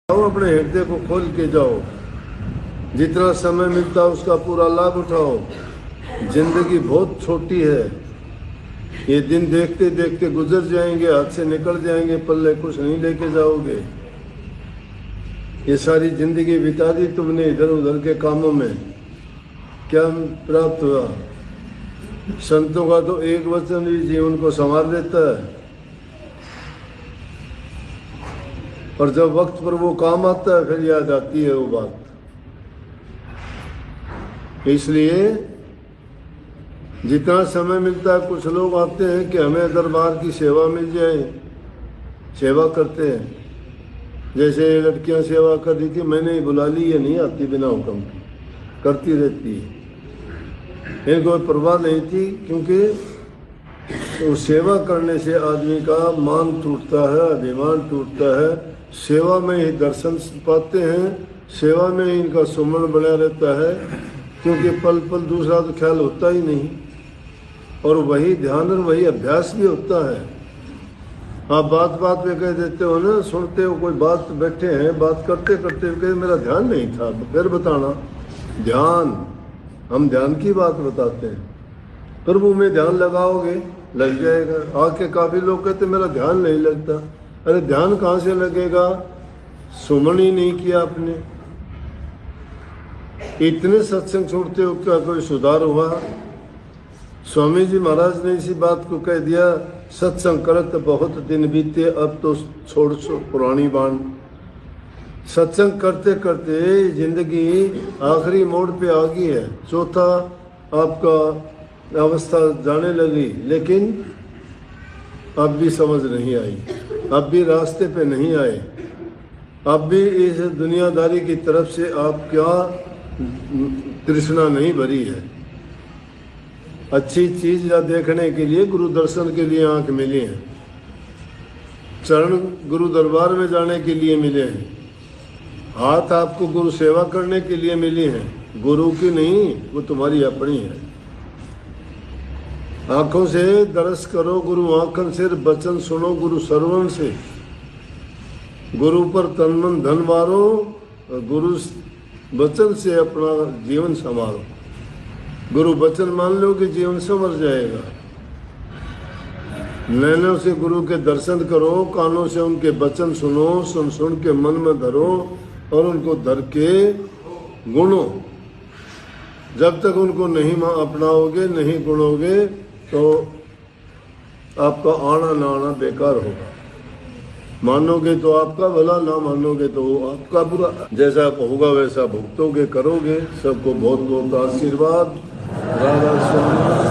जाओ, अपने हृदय को खोल के जाओ, जितना समय मिलता है उसका पूरा लाभ उठाओ। जिंदगी बहुत छोटी है, ये दिन देखते देखते गुजर जाएंगे, हाथ से निकल जाएंगे, पल्ले कुछ नहीं लेके जाओगे। ये सारी जिंदगी बिता दी तुमने इधर उधर के कामों में, क्या प्राप्त हुआ? संतों का तो एक वचन भी जीवन को संवार देता है, और जब वक्त पर वो काम आता है फिर याद आती है वो बात। इसलिए जितना समय मिलता है, कुछ लोग आते हैं कि हमें दरबार की सेवा मिल जाए, सेवा करते हैं। जैसे लड़कियां सेवा कर रही थी, मैंने ही बुला ली, ये नहीं आती बिना हुक्म की, करती रहती है। इनको कोई परवाह नहीं थी, क्योंकि तो सेवा करने से आदमी का मान टूटता है, अभिमान टूटता है। सेवा में ही दर्शन पाते हैं, सेवा में ही इनका सुमन बना रहता है, क्योंकि पल पल दूसरा तो ख्याल होता ही नहीं, और वही ध्यान और वही अभ्यास भी होता है। आप बात बात पे कह देते हो ना, सुनते हो कोई बात, बैठे हैं बात करते करते कहे मेरा ध्यान नहीं था, तो फिर बताना ध्यान, हम ध्यान की बात बताते हैं। प्रभु में ध्यान लगाओगे लग जाएगा। आके काफी लोग कहते मेरा ध्यान नहीं लगता। अरे ध्यान कहाँ से लगेगा? सुमन ही नहीं किया आपने। इतने सत्संग छोड़ते हो, क्या कोई सुधार हुआ? स्वामी जी महाराज ने इसी बात को कह दिया, सत्संग करत बहुत दिन बीते, अब तो छोड़ पुरानी बाण। सत्संग करते करते जिंदगी आखिरी मोड़ पे आ गई है, चौथा आपका अवस्था जाने लगी, लेकिन अब भी समझ नहीं आई, अब भी रास्ते पे नहीं आए, अब भी इस दुनियादारी की तरफ से आप क्या तृष्णा नहीं भरी है। अच्छी चीज देखने के लिए, गुरु दर्शन के लिए आंख मिली है, चरण गुरु दरबार में जाने के लिए मिले हैं, हाथ आपको गुरु सेवा करने के लिए मिली है, गुरु की नहीं, वो तुम्हारी अपनी है। आंखों से दर्श करो गुरु आंखन से, बचन सुनो गुरु सरवण से। गुरु पर तन मन धन मारो, गुरु वचन से अपना जीवन संवारो। गुरु वचन मान लो कि जीवन संवर जाएगा। नैनों से गुरु के दर्शन करो, कानों से उनके वचन सुनो, सुन सुन के मन में धरो और उनको धर के गुणो। जब तक उनको नहीं अपनाओगे, नहीं गुणोगे, तो आपका आना ना आना बेकार होगा। मानोगे तो आपका भला, ना मानोगे तो आपका बुरा। जैसा होगा वैसा भुगतोगे, करोगे। सबको बहुत बहुत आशीर्वाद। राधा स्वामी।